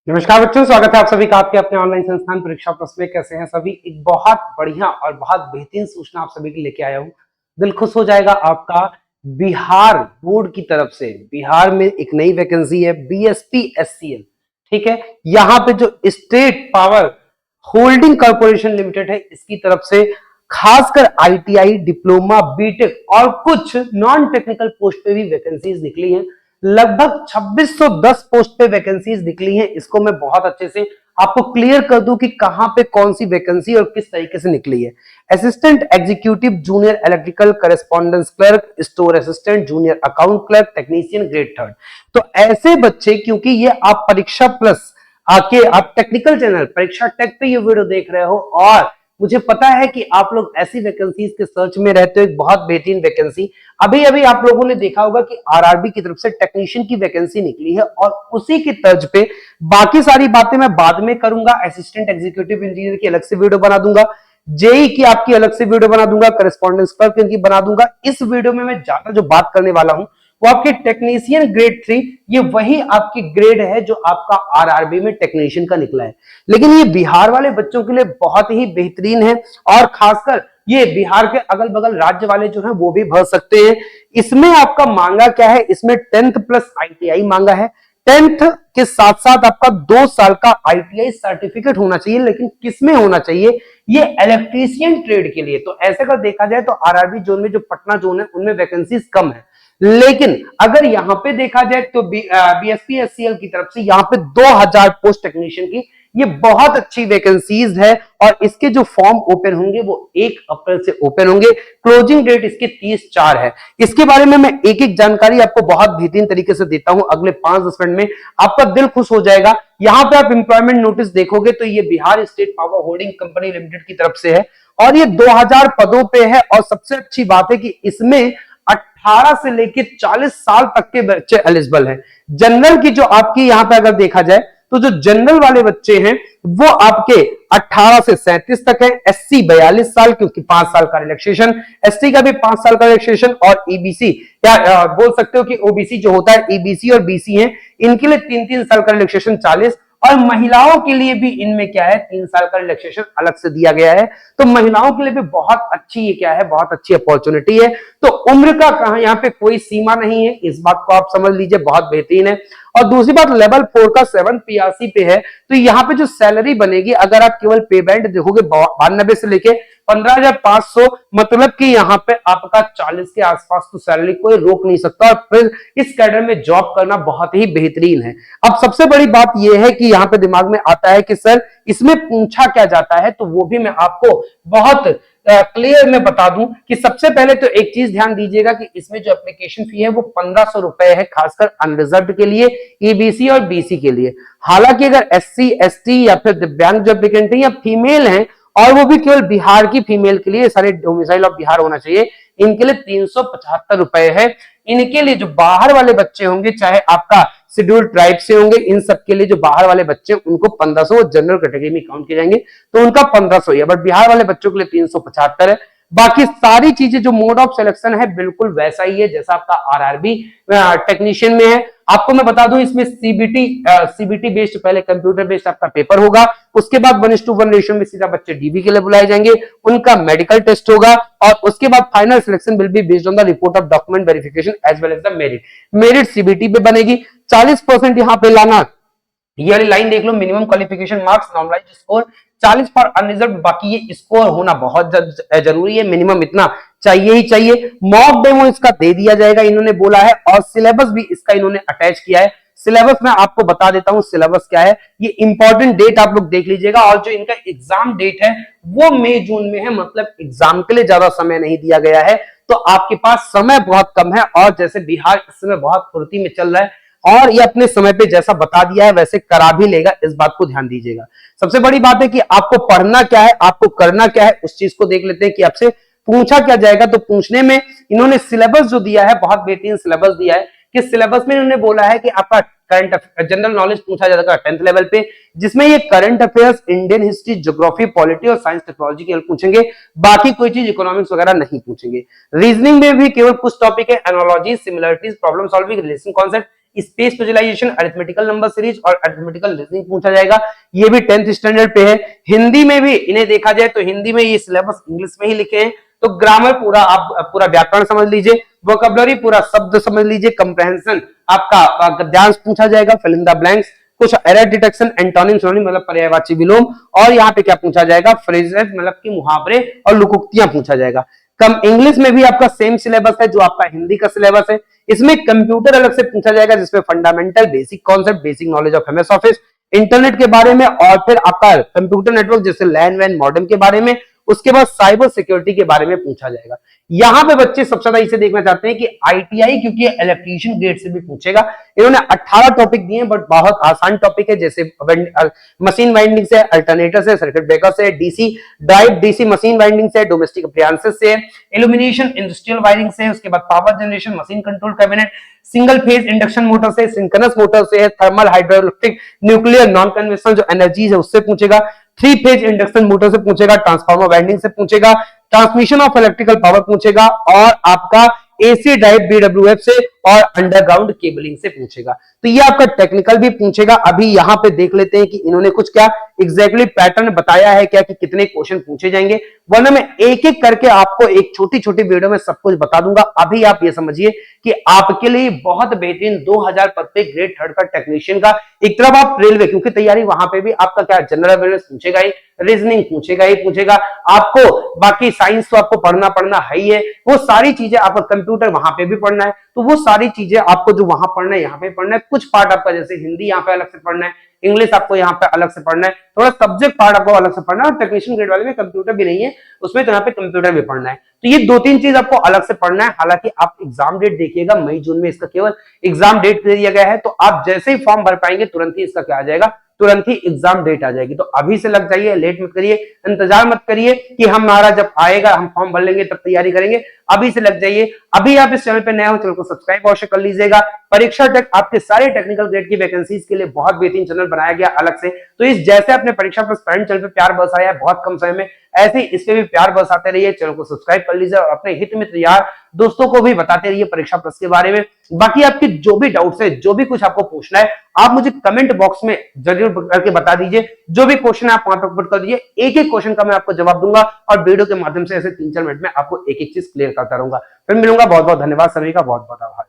नमस्कार बच्चों, स्वागत है आप सभी का आपके अपने ऑनलाइन संस्थान परीक्षा प्लस में। कैसे हैं सभी? एक बहुत बढ़िया और बहुत बेहतरीन सूचना आप सभी के लिए लेके आया हूं। दिल खुश हो जाएगा आपका। बिहार बोर्ड की तरफ से बिहार में एक नई वैकेंसी है, बीएसपी एससीएल। ठीक है, यहाँ पे जो state power holding corporation limited है, इसकी तरफ से खासकर आईटीआई, डिप्लोमा, बीटेक और कुछ नॉन टेक्निकल पोस्ट पे भी वैकेंसीज निकली हैं। लगभग 2610 पोस्ट पे वैकेंसीज निकली हैं। इसको मैं बहुत अच्छे से आपको क्लियर कर दूं कि कहां पे कौन सी वैकेंसी और किस तरीके से निकली है। Assistant executive, junior electrical correspondence clerk, store assistant, junior account clerk, technician grade 3। तो ऐसे बच्चे, क्योंकि ये आप परीक्षा प्लस आके आप टेक्निकल चैनल परीक्षा टेक पे ये वीडियो देख रहे हो और मुझे पता है कि आप लोग ऐसी वैकेंसीज के सर्च में रहते हो। एक बहुत बेहतरीन वैकेंसी अभी अभी आप लोगों ने देखा होगा कि आरआरबी की तरफ से टेक्नीशियन की वैकेंसी निकली है और उसी की तर्ज पे बाकी सारी बातें मैं बाद में करूंगा। असिस्टेंट एग्जीक्यूटिव इंजीनियर की अलग से वीडियो बना दूंगा, जेई की आपकी अलग से वीडियो बना दूंगा, करस्पॉन्डेंस क्लर्क इनकी बना दूंगा। इस वीडियो में मैं ज्यादा जो बात करने वाला हूं वो आपके टेक्नीशियन ग्रेड 3, ये वही आपकी ग्रेड है जो आपका आरआरबी में टेक्नीशियन का निकला है। लेकिन ये बिहार वाले बच्चों के लिए बहुत ही बेहतरीन है और खासकर ये बिहार के अगल बगल राज्य वाले जो हैं वो भी भर सकते हैं। इसमें आपका मांगा क्या है? इसमें 10th प्लस आईटीआई मांगा है। 10th के साथ साथ आपका 2 साल का आईटीआई सर्टिफिकेट होना चाहिए। लेकिन किसमें होना चाहिए? ये इलेक्ट्रीशियन ट्रेड के लिए। तो ऐसे अगर देखा जाए तो आरआरबी जोन में, जो पटना जोन है, उनमें वैकेंसीज कम है। लेकिन अगर यहां पे देखा जाए तो बीएसपी एससीएल की तरफ से यहां पे 2000 पोस्ट टेक्नीशियन की ये बहुत अच्छी वैकेंसीज है और इसके जो फॉर्म ओपन होंगे वो 1 अप्रैल से ओपन होंगे। क्लोजिंग डेट इसके 30/4 है। इसके बारे में मैं एक एक जानकारी आपको बहुत बेहतरीन तरीके से देता हूं अगले 5-10 मिनट में। आपका दिल खुश हो जाएगा। यहां पे आप इंप्लॉयमेंट नोटिस देखोगे तो ये Bihar state power holding company limited की तरफ से है और ये 2000 पदों पे है। और सबसे अच्छी बात है कि इसमें 18 से लेकर 40 साल तक के बच्चे एलिजिबल हैं। जनरल की जो आपकी यहां पे अगर देखा जाए तो जो जनरल वाले बच्चे हैं वो आपके 18 से 37 तक है। एससी 42 साल, क्योंकि 5 साल का रिलैक्सेशन, एसटी का भी 5 साल का रिलैक्सेशन और ईबीसी या बोल सकते हो कि ओबीसी जो होता है, ईबीसी और बीसी है, इनके लिए 3-3 साल का रिलैक्सेशन 40। और महिलाओं के लिए भी इनमें क्या है, 3 साल का रिलैक्सेशन अलग से दिया गया है। तो महिलाओं के लिए भी बहुत अच्छी ये क्या है, बहुत अच्छी अपॉर्चुनिटी है। तो उम्र का कहां, यहाँ पे कोई सीमा नहीं है, इस बात को आप समझ लीजिए, बहुत बेहतरीन है। और दूसरी बात, लेवल 4 का 7 पीआरसी पे है। तो यहाँ पे जो सैलरी बनेगी, अगर आप केवल पे बैंड देखोगे 92 से लेके 15,500, मतलब कि यहाँ पे आपका 40 के आसपास तो सैलरी कोई रोक नहीं सकता। और फिर इस कैडर में जॉब करना बहुत ही बेहतरीन है। अब सबसे बड़ी बात यह है कि यहाँ पे दिमाग में आता है कि सर इसमें पूछा क्या जाता है, तो वो भी मैं आपको बहुत क्लियर में बता दूं कि सबसे पहले तो एक चीज ध्यान दीजिएगा कि इसमें जो एप्लीकेशन फी है वो 1500 रुपए है, खासकर अनरिजर्व्ड के लिए, ईबीसी और बीसी के लिए। हालांकि अगर एससी, एसटी या फिर दिव्यांग जो एप्लीकेंट है या फीमेल हैं, और वो भी केवल बिहार की फीमेल के लिए, सारे डोमिसाइल ऑफ बिहार होना चाहिए, इनके लिए 375 रुपए है। इनके लिए जो बाहर वाले बच्चे होंगे, चाहे आपका शेड्यूल्ड ट्राइब से होंगे, इन सबके लिए जो बाहर वाले बच्चे उनको 1500 जनरल कैटेगरी में काउंट किए जाएंगे, तो उनका 1500 है। बट बिहार वाले बच्चों के लिए 375 है। बाकी सारी चीजें जो मोड ऑफ सिलेक्शन है बिल्कुल वैसा ही है जैसा आपका आरआरबी टेक्नीशियन में है। आपको मैं बता दूं, इसमें सीबीटी बेस्ड, पहले कंप्यूटर बेस्ड आपका पेपर होगा, उसके बाद 1:1 रेशियो में सीधा बच्चे डीबी के लिए बुलाए जाएंगे, उनका मेडिकल टेस्ट होगा और उसके बाद final selection will be based on the report of document verification as well as the merit CBT पे बनेगी। 40% यहां पे लाना, ये वाली लाइन देख लो, minimum qualification marks, normalised score 40 for unreserved. बाकी ये स्कोर होना बहुत जरूरी है, मिनिमम इतना चाहिए ही चाहिए। मॉक डेमो इसका दे दिया जाएगा इन्होंने बोला है, और सिलेबस भी इसका इन्होंने अटैच किया है। सिलेबस मैं आपको बता देता हूं सिलेबस क्या है, ये इंपॉर्टेंट डेट आप लोग देख लीजिएगा। और जो इनका एग्जाम डेट है वो मई जून में है, मतलब एग्जाम के लिए ज्यादा समय नहीं दिया गया है। तो आपके पास समय बहुत कम है और जैसे बिहार इस समय बहुत फुर्ती में चल रहा है और ये अपने समय पे जैसा बता दिया है वैसे करा भी लेगा, इस बात को ध्यान दीजिएगा। सबसे बड़ी बात है कि आपको पढ़ना क्या है, आपको करना क्या है, उस चीज को देख लेते हैं कि आपसे पूछा क्या जाएगा। तो पूछने में इन्होंने सिलेबस जो दिया है, बहुत बेहतरीन सिलेबस दिया है कि सिलेबस में इन्होंने बोला है कि आपका करंट जनरल नॉलेज पूछा जाएगा 10th लेवल पे, जिसमें ये current affairs, Indian history, geography, polity और साइंस टेक्नोलॉजी के पूछेंगे। बाकी कोई चीज इकोनॉमिक्स वगैरह नहीं पूछेंगे। रीजनिंग में भी केवल कुछ टॉपिक है, analogy, similarities, problem solving, relation concept, space visualization, arithmetical number series और अरिथमेटिकल रीजनिंग पूछा जाएगा। ये भी 10th स्टैंडर्ड पे है। हिंदी में भी इन्हें देखा जाए तो हिंदी में ये सिलेबस इंग्लिश में ही लिखे हैं, तो ग्रामर पूरा आप पूरा व्याकरण समझ लीजिए, वोकैबुलरी पूरा शब्द समझ लीजिए, कंप्रहेंशन आपका गद्यांश पूछा जाएगा, फिल इन द ब्लैंक्स, कुछ एरर डिटेक्शन, एंटोनिम सिनोनिम मतलब पर्यायवाची विलोम, और यहाँ पे क्या पूछा जाएगा, फ्रेजेस मतलब कि मुहावरे और लुकोक्तियां पूछा जाएगा। कम इंग्लिश में भी आपका सेम सिलेबस है जो आपका हिंदी का सिलेबस है। इसमें कंप्यूटर अलग से पूछा जाएगा जिसमें fundamental, basic concept, basic knowledge of MS office, internet के बारे में, और फिर आपका कंप्यूटर नेटवर्क जैसे लैन वैन मॉडेम के बारे में, उसके बाद साइबर सिक्योरिटी के बारे में पूछा जाएगा। यहां पे बच्चे सबसे ज्यादा इसे देखना चाहते हैं कि आईटीआई, क्योंकि इलेक्ट्रीशियन ग्रेड से भी पूछेगा। इन्होंने 18 टॉपिक दिए बट बहुत आसान टॉपिक है, जैसे मशीन वाइंडिंग से, अल्टरनेटर से, सर्किट ब्रेकर से, DC drive, DC machine winding से, डोमेस्टिक अप्लायंसेस से, इल्यूमिनेशन, इंडस्ट्रियल वायरिंग से, उसके बाद power generation, machine control cabinet, single phase induction motor से, सिंक्रोनस मोटर से, thermal, hydroelectric, nuclear, non conventional जो एनर्जी है उससे पूछेगा, 3 फेज इंडक्शन मोटर से पूछेगा, ट्रांसफार्मर वाइंडिंग से पूछेगा, ट्रांसमिशन ऑफ इलेक्ट्रिकल पावर पूछेगा, और आपका एसी ड्राइव बीडब्ल्यूएफ से और अंडरग्राउंड केबलिंग से पूछेगा। तो ये आपका टेक्निकल भी पूछेगा। अभी यहां पे देख लेते हैं कि इन्होंने कुछ क्या एग्जैक्टली पैटर्न बताया है क्या, कि कितने क्वेश्चन पूछे जाएंगे, वरना मैं एक एक करके आपको एक छोटी छोटी वीडियो में सब कुछ बता दूंगा। अभी आप ये समझिए कि आपके लिए बहुत बेहतरीन 2000 पद पे ग्रेड 3 का टेक्नीशियन का, एक तरफ आप रेलवे क्योंकि तैयारी, वहां पे भी आपका क्या जनरल अवेयरनेस पूछेगा ही, रीजनिंग पूछेगा ही पूछेगा आपको, बाकी साइंस तो आपको पढ़ना है ही है, वो सारी चीजें आपका, कंप्यूटर वहां पे भी पढ़ना है, तो वो सारी चीजें आपको जो वहां पढ़ना है यहाँ पे पढ़ना है। कुछ पार्ट आपका जैसे हिंदी यहाँ पे अलग से पढ़ना है, इंग्लिश आपको यहाँ पे अलग से पढ़ना है, थोड़ा सब्जेक्ट पार्ट आपको अलग से पढ़ना है, और टेक्नीशियन ग्रेड वाले में कंप्यूटर भी नहीं है उसमें, तो यहाँ पे कंप्यूटर भी पढ़ना है। तो ये 2-3 चीज आपको अलग से पढ़ना है। हालांकि आप एग्जाम डेट देखिएगा, मई जून में इसका केवल एग्जाम डेट दे दिया गया है, तो आप जैसे ही फॉर्म भर पाएंगे तुरंत ही इसका क्या आ जाएगा, तुरंत ही एग्जाम डेट आ जाएगी। तो अभी से लग जाइए, लेट मत करिए, इंतजार मत करिए कि हमारा जब आएगा हम फॉर्म भर लेंगे तब तैयारी करेंगे, अभी से लग जाइए। अभी आप इस चैनल पे नए हो, चैनल को सब्सक्राइब अवश्य कर लीजिएगा। परीक्षा टेक आपके सारे टेक्निकल ग्रेड की वैकेंसीज के लिए बहुत बेहतरीन चैनल बनाया गया अलग से। तो इस जैसे अपने परीक्षा प्लस पैरेंट चैनल पे प्यार बरसाया है बहुत कम समय में, ऐसे ही इस पे भी प्यार बरसाते रहिए। चैनल को सब्सक्राइब कर लीजिए और अपने हित मित्र यार दोस्तों को भी बताते रहिए परीक्षा प्लस के बारे में। बाकी आपकी जो भी डाउट्स है, जो भी कुछ आपको पूछना है, आप मुझे कमेंट बॉक्स में जरूर करके बता दीजिए। जो भी क्वेश्चन है आप वहां पर पुट कर दीजिए, एक एक क्वेश्चन का मैं आपको जवाब दूंगा, और वीडियो के माध्यम से ऐसे 3-4 मिनट में आपको एक एक चीज क्लियर करता रहूंगा। फिर मिलूंगा। बहुत बहुत धन्यवाद सभी का, बहुत बहुत आभार।